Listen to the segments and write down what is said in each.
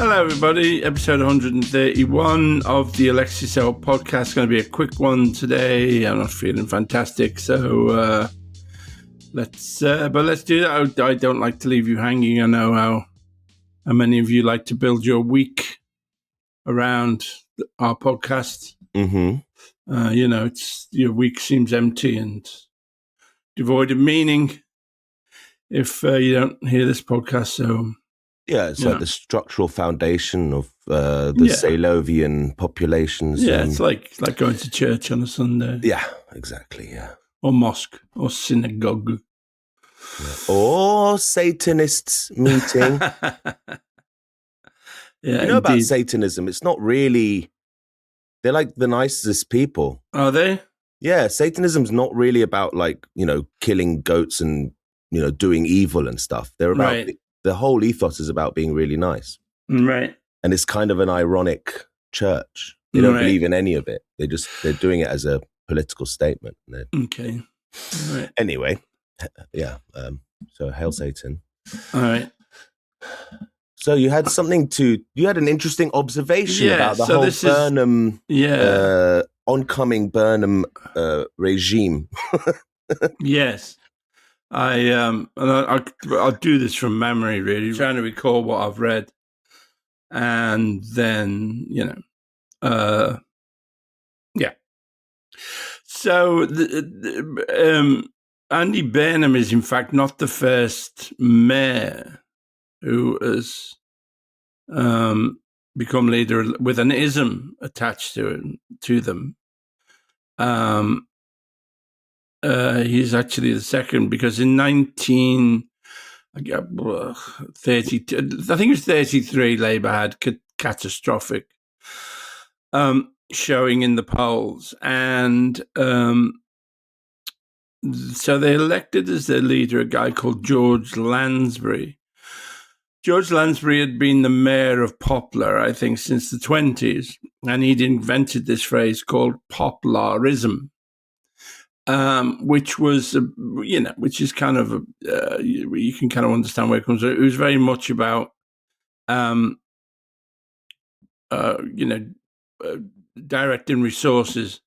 Hello, everybody. Episode 131 of the Alexei Sayle podcast. It's going to be a quick one today. I'm not feeling fantastic, so let's do that. I don't like to leave you hanging. I know how many of you like to build your week around our podcast. Mm-hmm. It's your week seems empty and devoid of meaning if you don't hear this podcast. So. Yeah, it's like the structural foundation of the Saylovian populations. Yeah, it's like going to church on a Sunday. Yeah, exactly, yeah. Or mosque, or synagogue. Yeah. Or Satanists meeting. Yeah, you know about Satanism, it's not really... They're like the nicest people. Are they? Yeah, Satanism's not really about killing goats and, doing evil and stuff. They're about... Right. The whole ethos is about being really nice. Right. And it's kind of an ironic church. They don't believe in any of it. They're doing it as a political statement. Okay. Right. Anyway, yeah. So hail Satan. All right. So you had an interesting observation about the whole Burnham, oncoming Burnham regime. Yes. I'll do this from memory, really, trying to recall what I've read. And then, yeah. So Andy Burnham is, in fact, not the first mayor who has become leader with an ism attached to them. He's actually the second, because in 1932, I think it was 33, Labour had catastrophic showing in the polls. And so they elected as their leader a guy called George Lansbury. George Lansbury had been the mayor of Poplar, I think, since the 20s, and he'd invented this phrase called Poplarism. Which was, which is kind of, you can kind of understand where it comes from. It was very much about, directing resources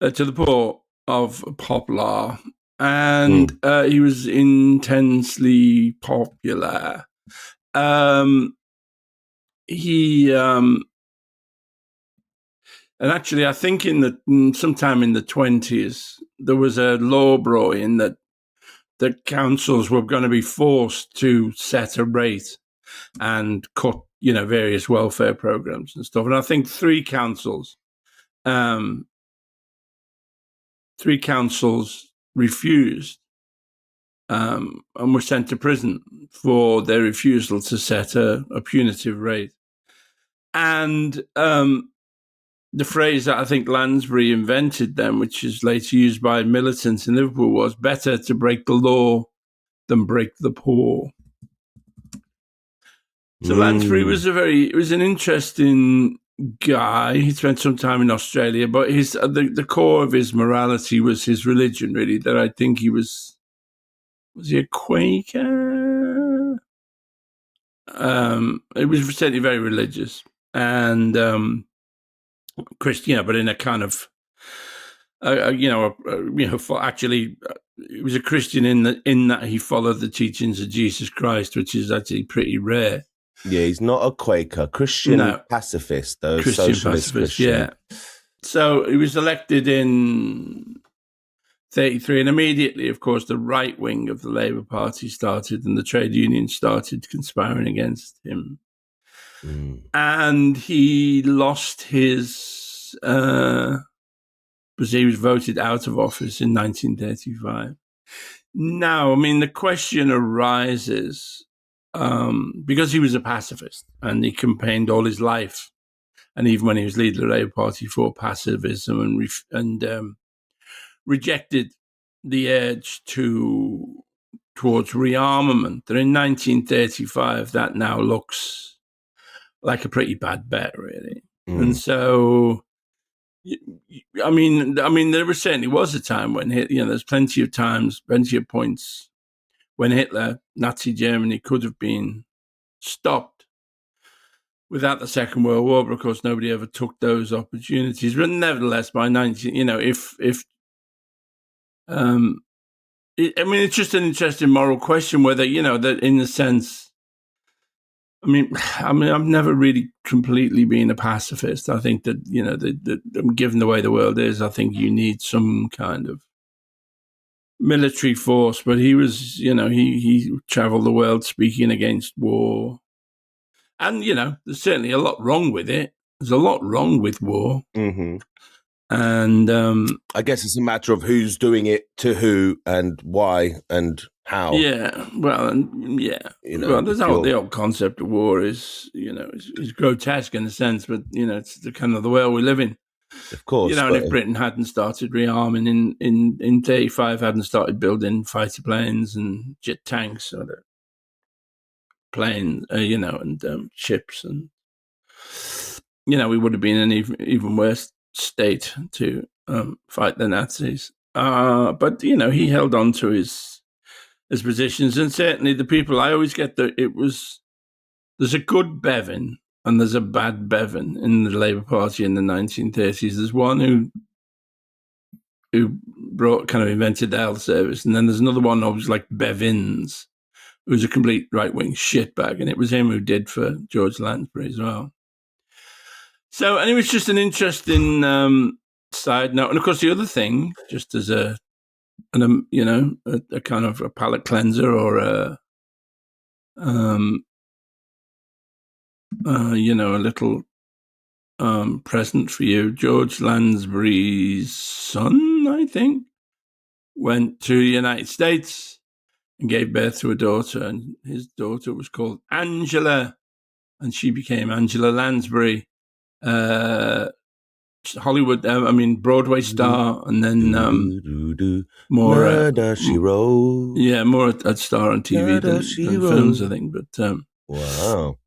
to the poor of Poplar. And he was intensely popular. And actually, I think sometime in the 20s, there was a law brought in that the councils were going to be forced to set a rate and cut, various welfare programs and stuff. And I think three councils refused and were sent to prison for their refusal to set a punitive rate. And the phrase that I think Lansbury invented then, which is later used by militants in Liverpool, was better to break the law than break the poor. So Lansbury was an interesting guy. He spent some time in Australia, but the core of his morality was his religion, really, that I think he was he a Quaker? He was certainly very religious and Christian, but in a kind of, actually, he was a Christian in that he followed the teachings of Jesus Christ, which is actually pretty rare. Yeah, he's not a Quaker. Christian pacifist, though. Christian socialist pacifist, Christian. yeah. So he was elected in 1933, and immediately, of course, the right wing of the Labour Party started, and the trade unions started conspiring against him. And he lost his, because he was voted out of office in 1935. Now, I mean, the question arises, because he was a pacifist and he campaigned all his life, and even when he was leader of the Labour Party, for pacifism and rejected the urge towards rearmament. That in 1935, that now looks like a pretty bad bet, really. And so, I mean, there certainly was a time when there's plenty of points when Hitler, Nazi Germany, could have been stopped. without the Second World War, but of course nobody ever took those opportunities. But nevertheless, by 19, it's just an interesting moral question whether, that in the sense, I've never really completely been a pacifist. I think that, given the way the world is, I think you need some kind of military force. But he was, he traveled the world speaking against war. And, there's certainly a lot wrong with it. There's a lot wrong with war. Mm-hmm. And I guess it's a matter of who's doing it to who and why and how. Yeah, well, there's the old concept of war is grotesque in a sense, but it's the kind of the world we live in. Of course, and if Britain hadn't started rearming in 35, hadn't started building fighter planes and jet tanks or planes, and ships, and we would have been in an even worse state to fight the Nazis. But he held on to his positions, and certainly the people, I always get that there's a good Bevan and there's a bad Bevan in the Labour Party in the 1930s. There's one who invented the health service, and then there's another one who was like Bevins, who was a complete right-wing shitbag, and it was him who did for George Lansbury as well. So, and it was just an interesting side note. And of course, the other thing, just as a kind of a palate cleanser or a little present for you. George Lansbury's son, I think, went to the United States and gave birth to a daughter, and his daughter was called Angela, and she became Angela Lansbury, Hollywood, Broadway star, and then more Murder, She Wrote. Yeah, more a star on TV than films, I think. But wow,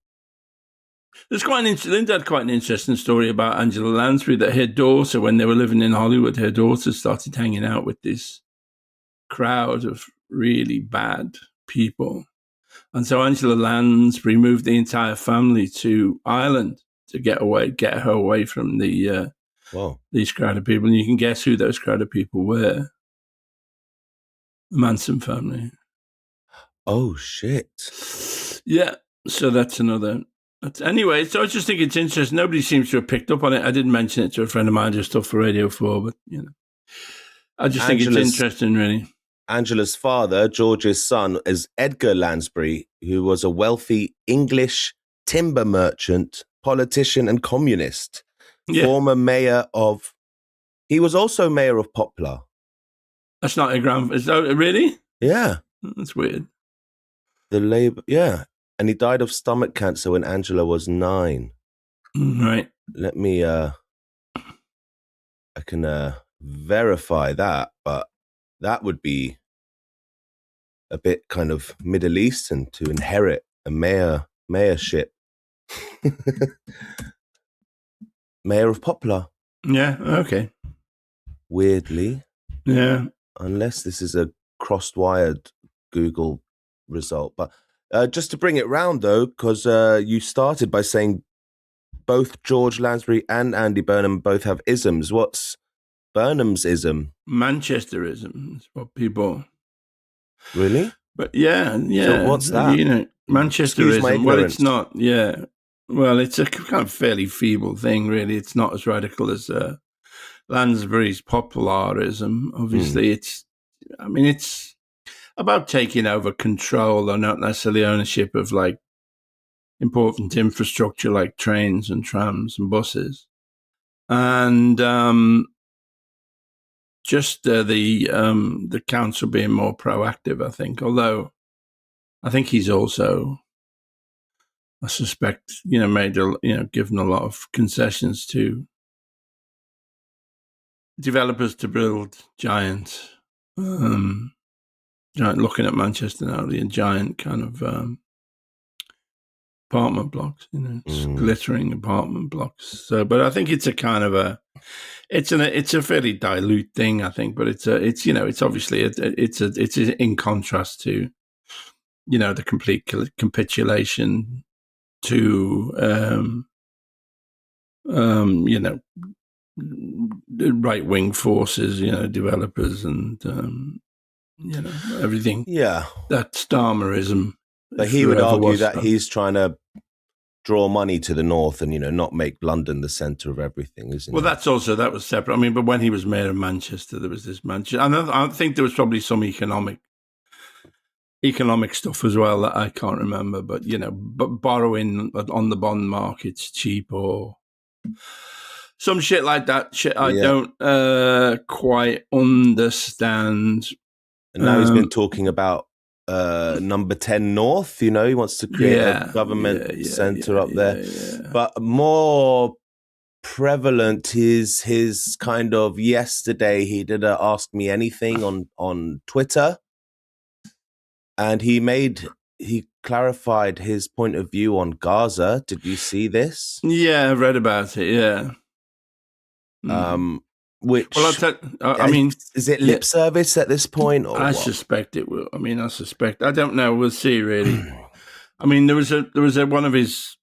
there's Linda had quite an interesting story about Angela Lansbury, that her daughter, when they were living in Hollywood, her daughter started hanging out with this crowd of really bad people, and so Angela Lansbury moved the entire family to Ireland to get her away from the these crowd of people. And you can guess who those crowd of people were. The Manson family. Oh, shit. Yeah. So that's another. Anyway, so I just think it's interesting. Nobody seems to have picked up on it. I didn't mention it to a friend of mine just off for Radio 4, but, I just think it's interesting, really. Angela's father, George's son, is Edgar Lansbury, who was a wealthy English timber merchant, politician, and communist. Yeah. Former mayor of... He was also mayor of Poplar. That's not a Is that really? Yeah. That's weird. The Labour... Yeah. And he died of stomach cancer when Angela was 9. Right. Let me... I can verify that, but that would be a bit kind of Middle Eastern to inherit a mayorship. Mayor of Poplar. Yeah, okay. Weirdly. Yeah. Unless this is a cross-wired Google result. But just to bring it round, though, because you started by saying both George Lansbury and Andy Burnham both have isms. What's Burnham's ism? Manchesterism is what people... Really? But yeah. So what's that? Manchesterism. Well, it's not, yeah. Well, it's a kind of fairly feeble thing, really. It's not as radical as Lansbury's Poplarism. Obviously, it's about taking over control, or not necessarily ownership of like important infrastructure like trains and trams and buses. And just the council being more proactive, I think. Although I think he's also, I suspect, given a lot of concessions to developers to build giant, looking at Manchester now, the giant kind of apartment blocks, glittering apartment blocks. So, but I think it's a kind of it's a fairly dilute thing, I think. But it's obviously it's in contrast to, the complete capitulation to, the right-wing forces, developers and, everything. Yeah. That Starmerism. But he would argue that he's trying to draw money to the north and, not make London the centre of everything, isn't it? Well, that was separate. I mean, but when he was mayor of Manchester, there was this Manchester. And I think there was probably some economic stuff as well that I can't remember. But, but borrowing on the bond market's cheap or some shit like that. Shit I don't quite understand. And now he's been talking about number 10 North, he wants to create a government centre up there. Yeah. But more prevalent is his kind of yesterday he did a Ask Me Anything on Twitter. And he clarified his point of view on Gaza. Did you see this? Yeah, I've read about it, yeah. Which, I mean, is it lip service at this point? Or I suspect it will. I mean, I don't know. We'll see, really. I mean, there was one of his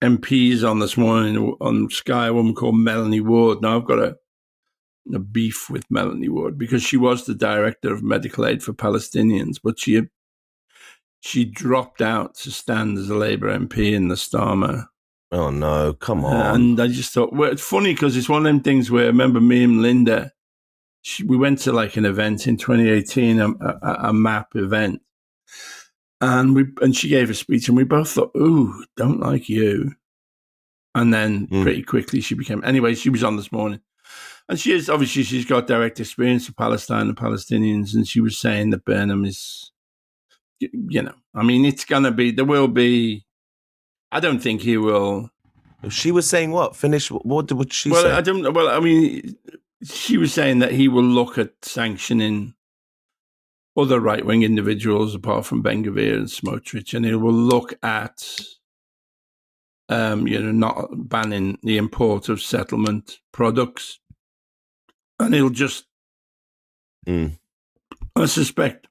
MPs on this morning on Sky, a woman called Melanie Ward. Now, I've got a beef with Melanie Ward because she was the director of medical aid for Palestinians, but she dropped out to stand as a Labour MP in the Starmer. Oh, no, come on. And I just thought, well, it's funny because it's one of them things where I remember me and Linda, we went to like an event in 2018, a MAP event. And she gave a speech and we both thought, ooh, don't like you. And then pretty quickly she was on this morning. And she's got direct experience of Palestine and Palestinians. And she was saying that Burnham is, I mean, it's going to be, there will be, I don't think he will. She was saying what? Finish. What would she say? I mean, she was saying that he will look at sanctioning other right-wing individuals apart from Ben-Gvir and Smotrich, and he will look at, not banning the import of settlement products, and he'll just, I suspect,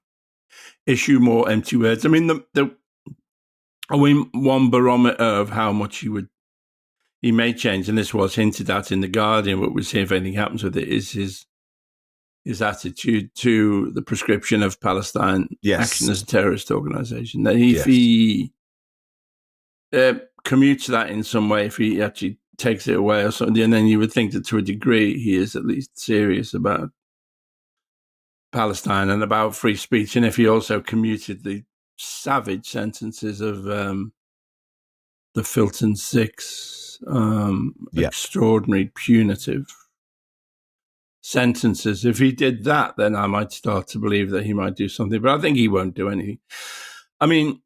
issue more empty words. I mean, one barometer of how much he may change, and this was hinted at in The Guardian, but we'll see if anything happens with it, is his attitude to the prescription of Palestine action as a terrorist organization. That if he commutes that in some way, if he actually takes it away or something, and then you would think that to a degree he is at least serious about Palestine and about free speech. And if he also commuted the savage sentences of the Filton Six, extraordinary punitive sentences. If he did that, then I might start to believe that he might do something. But I think he won't do anything. I mean,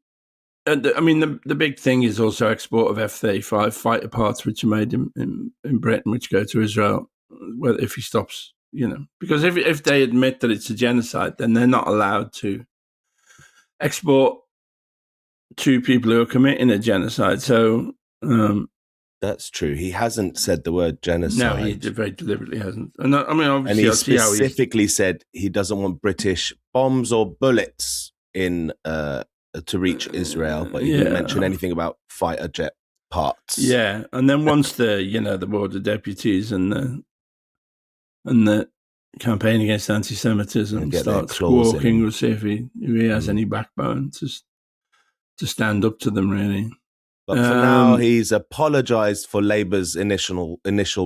the big thing is also export of F-35 fighter parts, which are made in Britain, which go to Israel. Well, if he stops, because if they admit that it's a genocide, then they're not allowed to export to people who are committing a genocide. So that's true. He hasn't said the word genocide. No, he very deliberately hasn't. And obviously, and he specifically said he doesn't want British bombs or bullets in to reach Israel, but he didn't mention anything about fighter jet parts. Yeah, and then once the Board of Deputies and the campaign against anti-Semitism starts squawking, we'll see if he has any backbone to stand up to them, really. But for now, he's apologised for Labour's initial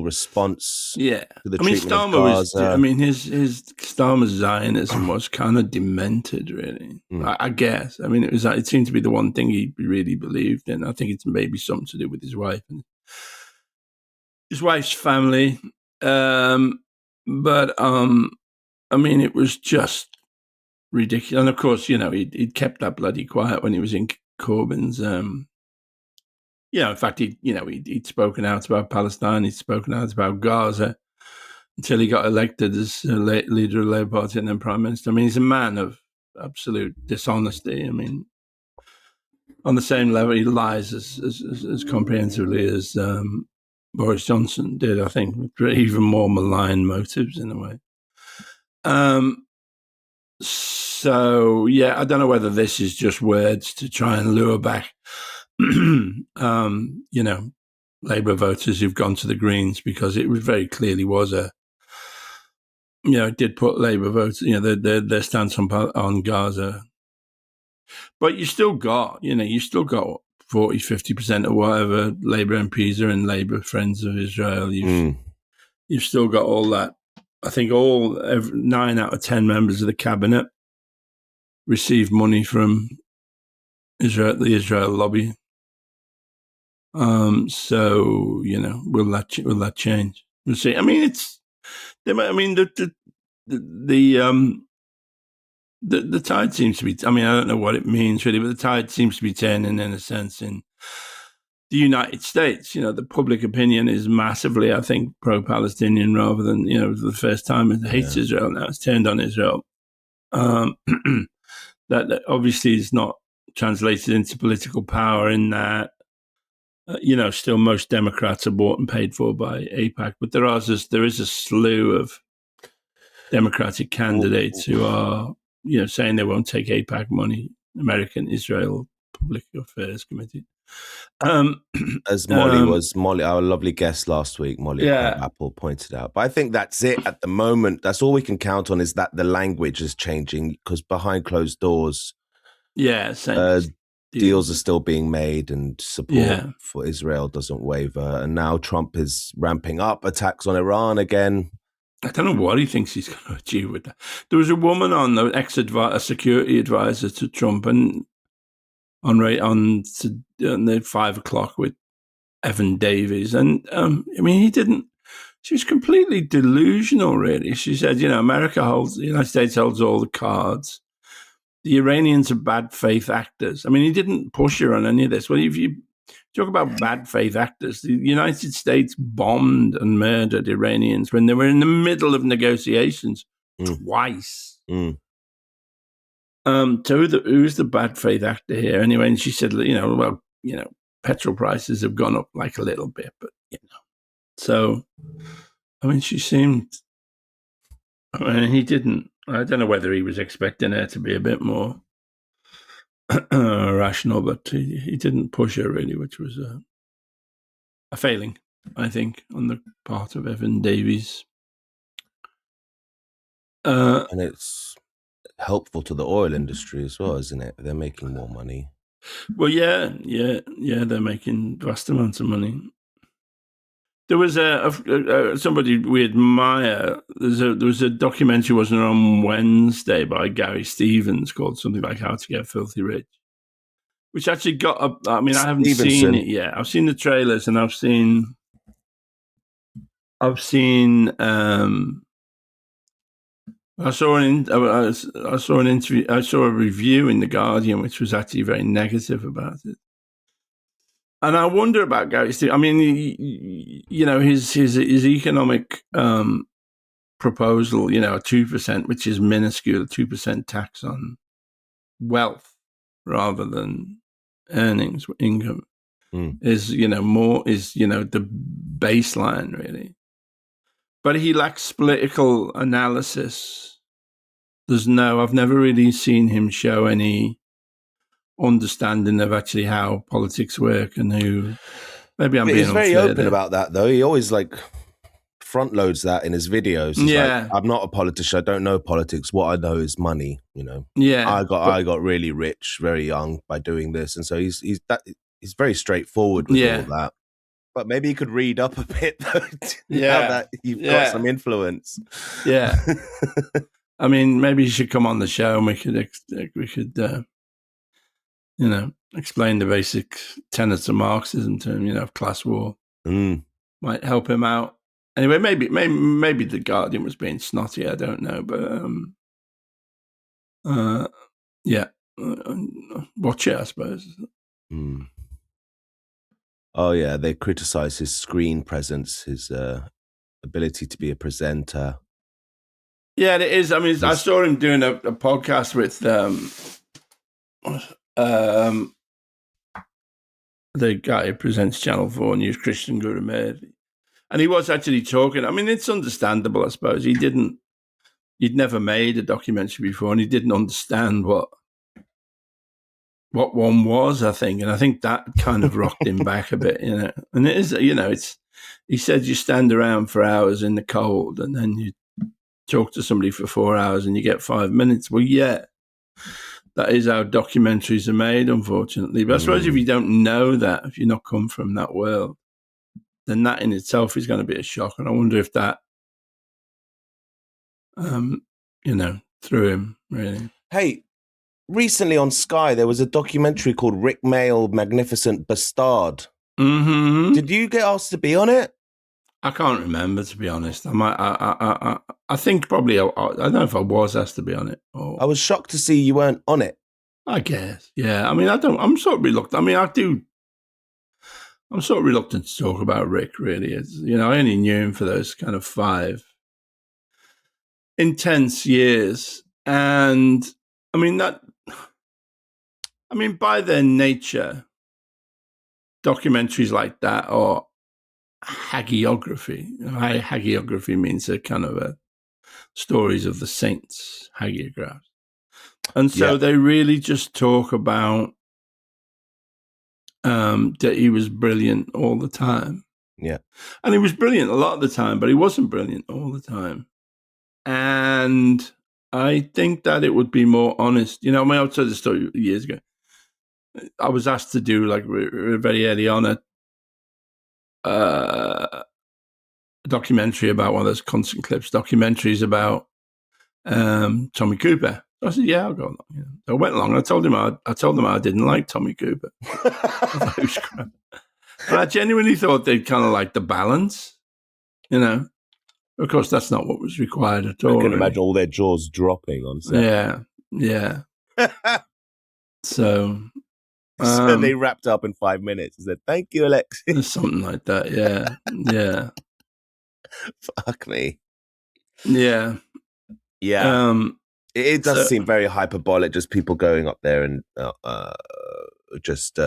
response to the treatment of Gaza. His Starmer's Zionism was kind of demented, really, I guess. I mean, it seemed to be the one thing he really believed in. I think it's maybe something to do with his wife and his wife's family. But it was just ridiculous. And of course, he'd kept that bloody quiet when he was in Corbyn's. In fact, he'd spoken out about Palestine. He'd spoken out about Gaza until he got elected as leader of the Labour Party and then Prime Minister. I mean, he's a man of absolute dishonesty. I mean, on the same level, he lies as comprehensively as Boris Johnson did, I think, with even more malign motives in a way. So, I don't know whether this is just words to try and lure back Labour voters who've gone to the Greens, because it was very clearly was it did put Labour voters, their stance on Gaza. But you still got 40, 50% of whatever Labour MPs are and Labour friends of Israel. You've still got all that. I think 9 out of 10 members of the cabinet received money from Israel, the Israel lobby. So will that change? We'll see. I mean, the tide seems to be. I mean, I don't know what it means really, but the tide seems to be turning in a sense in the United States. The public opinion is massively, I think, pro-Palestinian rather than the first time it hates Israel. Now it's turned on Israel. That obviously is not translated into political power in that. Still most Democrats are bought and paid for by AIPAC, but there is a slew of Democratic candidates who are, saying they won't take AIPAC money, American Israel Public Affairs Committee. As Molly, our lovely guest last week, Molly Apple pointed out. But I think that's it at the moment. That's all we can count on, is that the language is changing, because behind closed doors, deals are still being made and support for Israel doesn't waver. And now Trump is ramping up attacks on Iran again. I don't know what he thinks he's going to achieve with that. There was a woman on a security advisor to Trump, and on the 5 o'clock with Evan Davies. And she was completely delusional, really. She said, the United States holds all the cards. The Iranians are bad faith actors. I mean, he didn't push her on any of this. Well, if you talk about bad faith actors, the United States bombed and murdered Iranians when they were in the middle of negotiations twice. So who's the bad faith actor here anyway? And she said, petrol prices have gone up like a little bit, but So, I mean, she seemed. I mean, he didn't. I don't know whether he was expecting her to be a bit more rational, but he didn't push her really, which was a failing, I think, on the part of Evan Davies. And it's helpful to the oil industry as well, isn't it? They're making more money. Well, yeah, they're making vast amounts of money. There was somebody we admire. There was a documentary, wasn't it, on Wednesday by Gary Stevens called something like "How to Get Filthy Rich," which actually got up. I mean, I haven't seen it yet. I've seen the trailers, and I saw an interview. I saw a review in The Guardian, which was actually very negative about it. And I wonder about Gary Stevens. I mean, his economic proposal, 2%, which is minuscule, a 2% tax on wealth rather than earnings, income, is the baseline, really. But he lacks political analysis. I've never really seen him show any understanding of actually how politics work and who. Maybe I'm being unfair. He's very open there. about that, though. He always front loads that in his videos. He's like, I'm not a politician. I don't know politics. What I know is money. I got really rich very young by doing this, and so he's very straightforward with all that. But maybe he could read up a bit, though. Now that you've got some influence. Yeah. I mean, maybe you should come on the show and we could explain the basic tenets of Marxism to him, of class war. Might help him out. Anyway, maybe the Guardian was being snotty. I don't know, but watch it, I suppose. Oh yeah, they criticize his screen presence, his ability to be a presenter. Yeah, it is. I mean, I saw him doing a podcast with the guy who presents Channel 4 News, Christian Guru, and he was actually talking. I mean, it's understandable, I suppose. He'd never made a documentary before, and he didn't understand what what one was, I think. And I think that kind of rocked him back a bit, you know. And it is, you know, he said you stand around for hours in the cold and then you talk to somebody for 4 hours and you get 5 minutes. Well, yeah, that is how documentaries are made, unfortunately. But I suppose if you don't know that, if you're not come from that world, then that in itself is going to be a shock. And I wonder if that, you know, threw him, really. Hey, recently on Sky, there was a documentary called Rick Mayall, Magnificent Bastard. Mm-hmm. Did you get asked to be on it? I can't remember, to be honest. I think probably, I don't know if I was asked to be on it. Or, I was shocked to see you weren't on it. I guess, yeah. I mean, I'm sort of reluctant. I mean, I'm sort of reluctant to talk about Rick, really. It's, you know, I only knew him for those kind of 5 intense years. And I mean, by their nature, documentaries like that are hagiography. Hagiography means a kind of a stories of the saints, hagiographs. And so they really just talk about that he was brilliant all the time. Yeah. And he was brilliant a lot of the time, but he wasn't brilliant all the time. And I think that it would be more honest. You know, I mean, I'll tell the story years ago. I was asked to do, like, very early on a documentary about one of those Constant Clips documentaries about Tommy Cooper. I said, yeah, I'll go along. Yeah. So I went along and I told them I didn't like Tommy Cooper. I thought it was crap. But I genuinely thought they'd kind of like the balance, you know. Of course, that's not what was required at all. I can imagine all their jaws dropping on set. Yeah. So they wrapped up in 5 minutes and said, thank you, Alexei. Something like that, yeah. Fuck me. Yeah. It does seem very hyperbolic, just people going up there and just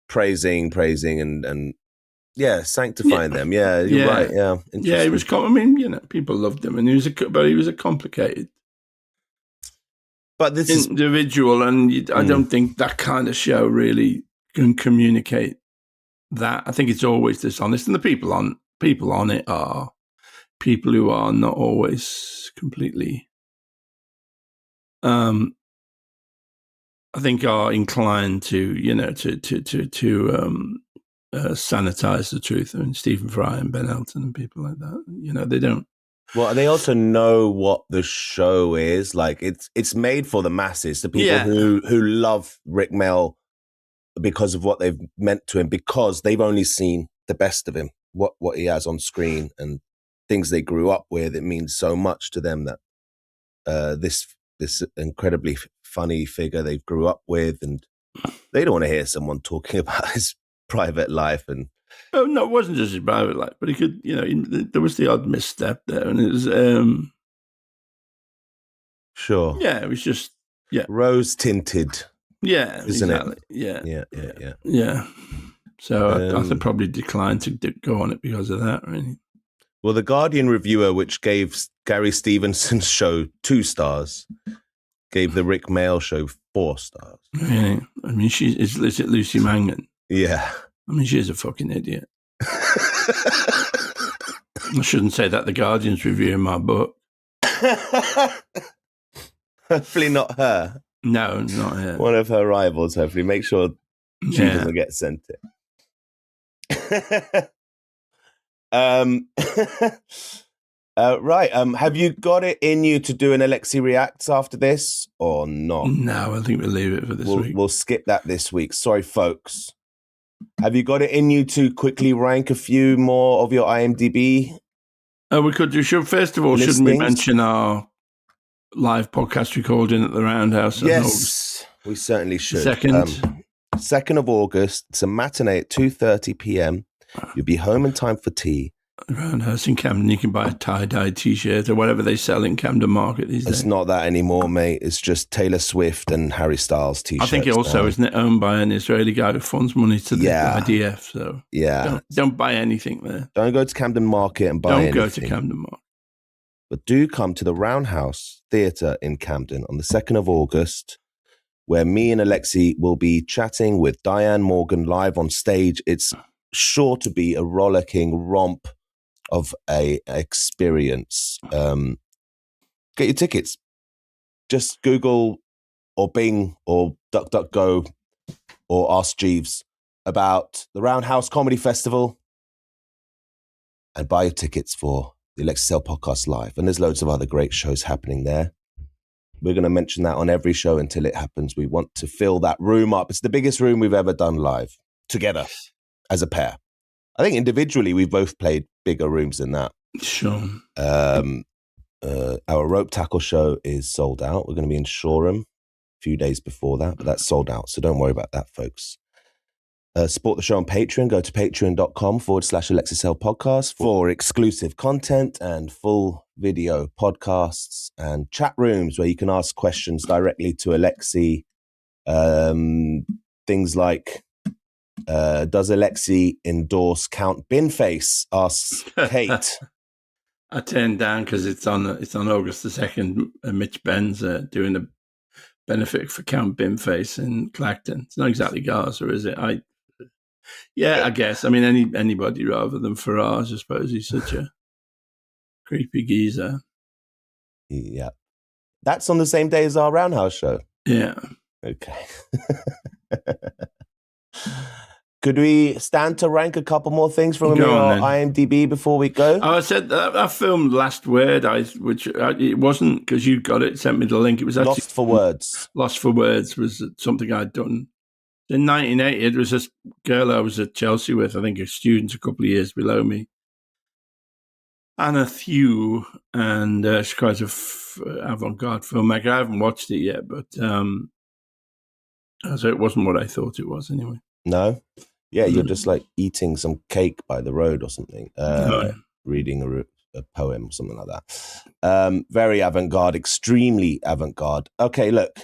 praising and sanctifying them. Yeah, you're right. Yeah, he was. I mean, you know, people loved him, and he was a complicated, but this individual, and I don't think that kind of show really can communicate that. I think it's always dishonest, and the people on it are people who are not always completely. I think are inclined to, you know, to sanitize the truth. I mean, Stephen Fry and Ben Elton and people like that. You know, they don't. Well, they also know what the show is like. It's made for the masses, the people who love Rick Mayall because of what they've meant to him, because they've only seen the best of him, what he has on screen and things they grew up with. It means so much to them that this incredibly funny figure they grew up with, and they don't want to hear someone talking about his private life. And oh no, it wasn't just his private life, but he could, you know, there was the odd misstep there, and it was sure, yeah, it was just rose tinted, isn't it? Yeah. So I probably declined to go on it because of that, really. Well, the Guardian reviewer, which gave Gary Stevenson's show 2 stars, gave the Rick Mayall show 4 stars. Really? I mean, is it Lucy Mangan? Yeah. I mean, she's a fucking idiot. I shouldn't say that. The Guardian's reviewing my book. Hopefully not her. No, not her. One of her rivals, hopefully. Make sure she doesn't get sent it. Right. Have you got it in you to do an Alexei Reacts after this or not? No, I think we'll leave it for this week. We'll skip that this week. Sorry, folks. Have you got it in you to quickly rank a few more of your IMDb? We could do. First of all, shouldn't we mention our live podcast recording at the Roundhouse? Yes, we certainly should. 2nd of August. It's a matinee at 2:30 p.m. You'll be home in time for tea. Roundhouse in Camden, you can buy a tie-dye T-shirt or whatever they sell in Camden Market these days. It's not that anymore, mate. It's just Taylor Swift and Harry Styles T-shirts. I think it also, isn't it, owned by an Israeli guy who funds money to the IDF. So don't buy anything there. Don't go to Camden Market and buy anything. Don't go to Camden Market. But do come to the Roundhouse Theatre in Camden on the 2nd of August. where me and Alexei will be chatting with Diane Morgan live on stage. It's sure to be a rollicking romp of a experience. Get your tickets. Just Google or Bing or DuckDuckGo or Ask Jeeves about the Roundhouse Comedy Festival and buy your tickets for the Alexei Sayle Podcast Live. And there's loads of other great shows happening there. We're going to mention that on every show until it happens. We want to fill that room up. It's the biggest room we've ever done live together as a pair. I think individually we've both played bigger rooms than that. Sure. Our rope tackle show is sold out. We're going to be in Shoreham a few days before that, but that's sold out. So don't worry about that, folks. Support the show on Patreon. Go to patreon.com/Alexei Sayle Podcast for exclusive content and full video podcasts and chat rooms where you can ask questions directly to Alexei. Things like, does Alexei endorse Count Binface? Asks Kate. I turned down because it's on August the 2nd. Mitch Ben's doing a benefit for Count Binface in Clacton. It's not exactly Gaza, is it? I guess. I mean, anybody rather than Faraz, I suppose. He's such a creepy geezer. Yeah. That's on the same day as our Roundhouse show. Yeah. Okay. Could we stand to rank a couple more things from your IMDb before we go? Oh, I said that film Last Word, it wasn't because you got it, sent me the link. It was actually Lost for Words. Lost for Words was something I'd done. In 1980, it was this girl I was at Chelsea with, I think a student a couple of years below me, Anna Thew, and she's quite a avant-garde filmmaker. I haven't watched it yet, but so it wasn't what I thought it was anyway. No? Yeah, you're just like eating some cake by the road or something, reading a poem or something like that. Very avant-garde, extremely avant-garde. Okay, look,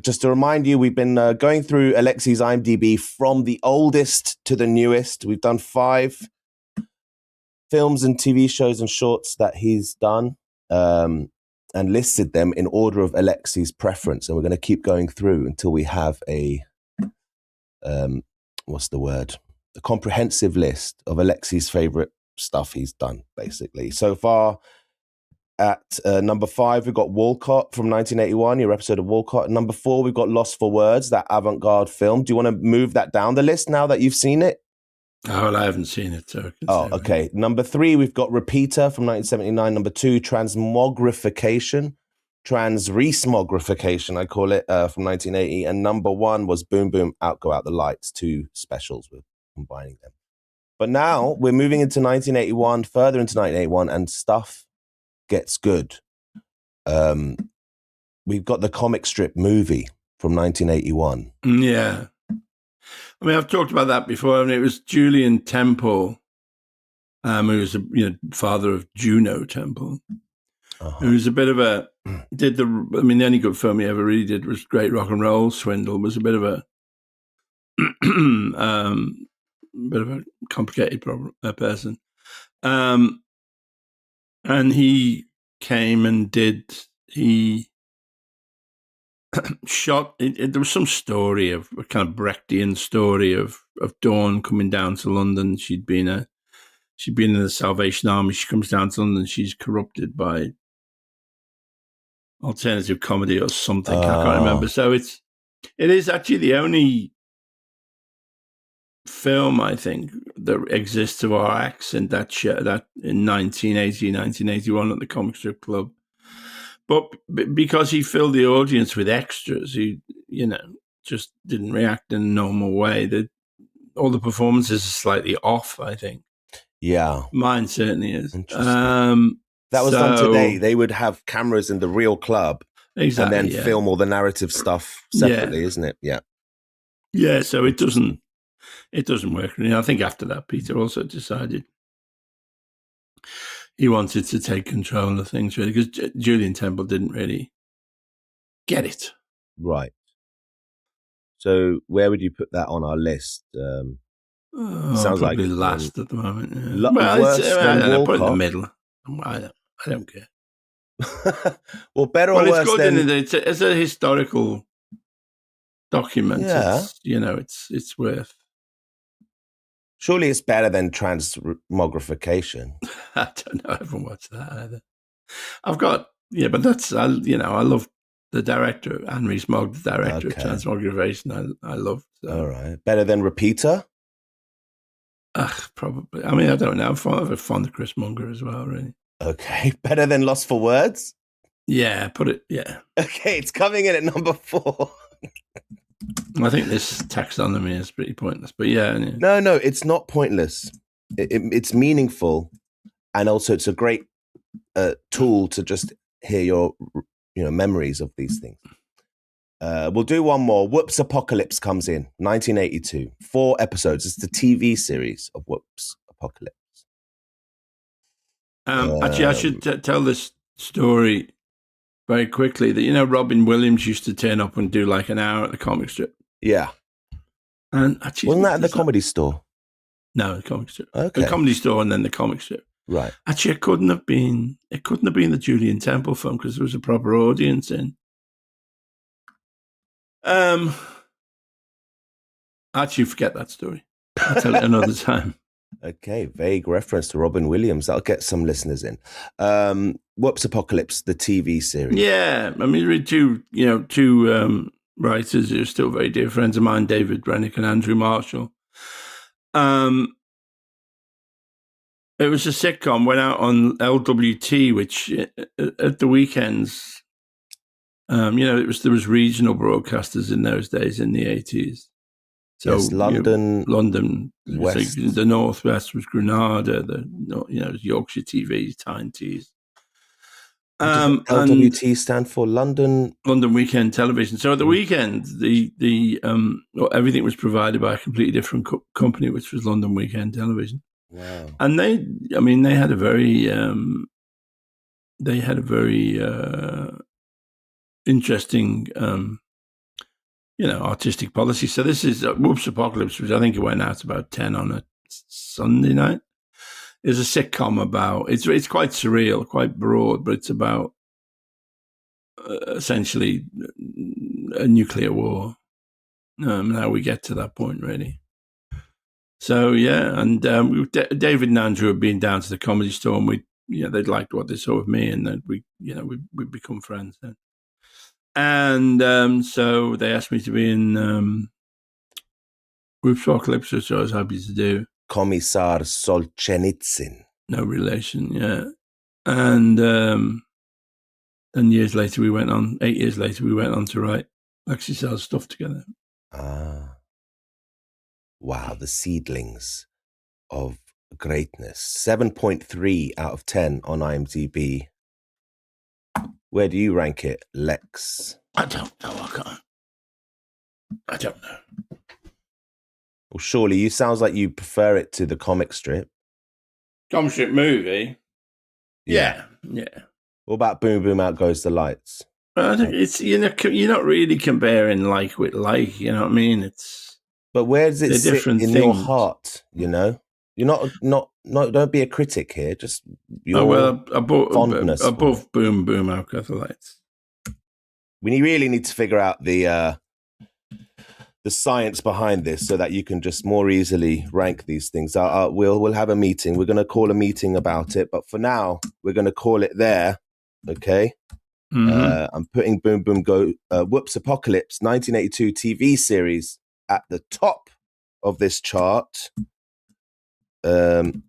just to remind you, we've been going through Alexei's IMDb from the oldest to the newest. We've done 5 films and TV shows and shorts that he's done, and listed them in order of Alexei's preference. And we're going to keep going through until we have a a comprehensive list of Alexei's favorite stuff he's done, basically. So far, at number 5, we've got Walcott from 1981, your episode of Walcott. At number 4, we've got Lost for Words, that avant-garde film. Do you want to move that down the list now that you've seen it? Oh, well, I haven't seen it. So okay. Number 3, we've got Repeater from 1979. Number 2, Transmogrification, I call it, from 1980. And number 1 was Boom Boom, Out Go Out the Lights, 2 specials. We're combining them. But now we're moving into 1981, further into 1981, and stuff gets good. We've got the comic strip movie from 1981. Yeah. I mean, I've talked about that before. I mean, it was Julian Temple, who was father of Juno Temple, who was a bit of the only good film he ever really did was Great Rock and Roll Swindle, was a bit of a complicated person. And he came and he shot, there was some story of a kind of Brechtian story of Dawn coming down to London. She'd been in the Salvation Army. She comes down to London. She's corrupted by alternative comedy or something. I can't remember. So it is actually the only film, I think, that exists of our accent that in 1980, 1981 at the Comic Strip Club. But because he filled the audience with extras who, just didn't react in a normal way, that all the performances are slightly off, I think. Yeah. Mine certainly is. That was done today. They would have cameras in the real club exactly, and then film all the narrative stuff separately, isn't it? Yeah. Yeah, so it doesn't work. I think after that, Peter also decided he wanted to take control of things, really, because Julian Temple didn't really get it. Right. So where would you put that on our list? Sounds probably like last at the moment. Yeah. Worse than I put it in the Walcott. middle. I don't care. Well, better or Well, it's worse good, than... isn't it? It's a historical document. Yeah. It's worth. Surely it's better than transmogrification. I don't know. I haven't watched that either. I've got, but that's, I love the director, Henry Smog, the director of Transmogrification. I love. All right. Better than Repeater? Probably. I mean, I don't know. I'm fond of Chris Munger as well, really. Okay. Better than Lost for Words? Yeah, yeah. Okay, it's coming in at number 4. I think this taxonomy is pretty pointless, but yeah. No, it's not pointless. It's meaningful, and also it's a great tool to just hear your memories of these things. We'll do one more. Whoops Apocalypse comes in 1982. 4 episodes. It's the TV series of Whoops Apocalypse. Actually, I should tell this story very quickly. That Robin Williams used to turn up and do like an hour at the comic strip. Yeah. And actually, wasn't that at the comedy store? No, the comic strip. Okay. The comedy store and then the comic strip. Right. Actually, it couldn't have been the Julian Temple film because there was a proper audience in. Actually, forget that story. I'll tell it another time. Okay, vague reference to Robin Williams. That'll get some listeners in. Whoops Apocalypse, the TV series. Yeah, I mean, two writers who are still very dear friends of mine, David Rennick and Andrew Marshall. It was a sitcom, went out on LWT, which at the weekends, there was regional broadcasters in those days in the 80s. So yes, London, West. The Northwest was Granada. Yorkshire TV, Tyne Tees. LWT stand for London Weekend Television. So at the weekend, everything was provided by a completely different company, which was London Weekend Television. Wow! And they had a very interesting, artistic policy. So this is Whoops Apocalypse, which I think it went out about 10 on a Sunday night. It's a sitcom about, it's quite surreal, quite broad, but it's about essentially a nuclear war. How we get to that point, really. So, yeah, and David and Andrew had been down to the comedy store, and they'd liked what they saw of me, and then we'd become friends then. And so they asked me to be in Whoops Apocalypse, which I was happy to do. Commissar Solzhenitsyn. No relation, yeah. And 8 years later, we went on to write Alexei Sayle's stuff together. Ah. Wow, the seedlings of greatness. 7.3 out of 10 on IMDb. Where do you rank it, Lex? I don't know. I don't know. Well, surely you sounds like you prefer it to the comic strip. Comic strip movie? Yeah. What about Boom Boom Out Goes the Lights? I think it's you're not really comparing like with like. You know what I mean? But where does it sit different in things. your heart? You're not. Don't be a critic here. Just your fondness above Boom Boom Out Goes the Lights. We really need to figure out the science behind this so that you can just more easily rank these things. We'll have a meeting. We're going to call a meeting about it, but for now we're going to call it there. Okay. Mm-hmm. I'm putting Boom Boom Go Whoops Apocalypse 1982 TV series at the top of this chart. And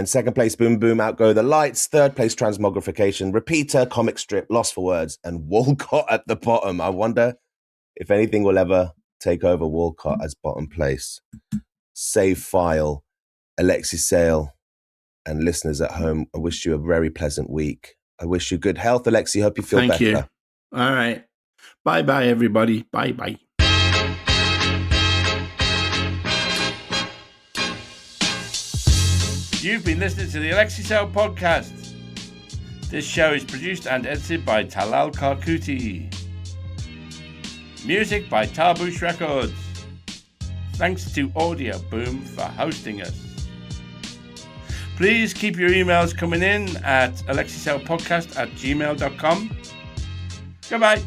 second place, Boom Boom Out Go the Lights. Third place, Transmogrification. Repeater, Comic Strip, Lost for Words, and Walcott at the bottom. I wonder if anything will ever take over Walcott as bottom place. Save file. Alexei Sayle and listeners at home, I wish you a very pleasant week. I wish you good health, Alexei. Hope you feel better. Thank you. All right. Bye-bye, everybody. Bye-bye. You've been listening to the Alexei Sayle podcast. This show is produced and edited by Talal Karkouti. Music by Tarbush Records. Thanks to Audio Boom for hosting us. Please keep your emails coming in at alexeisaylepodcast@gmail.com. Goodbye.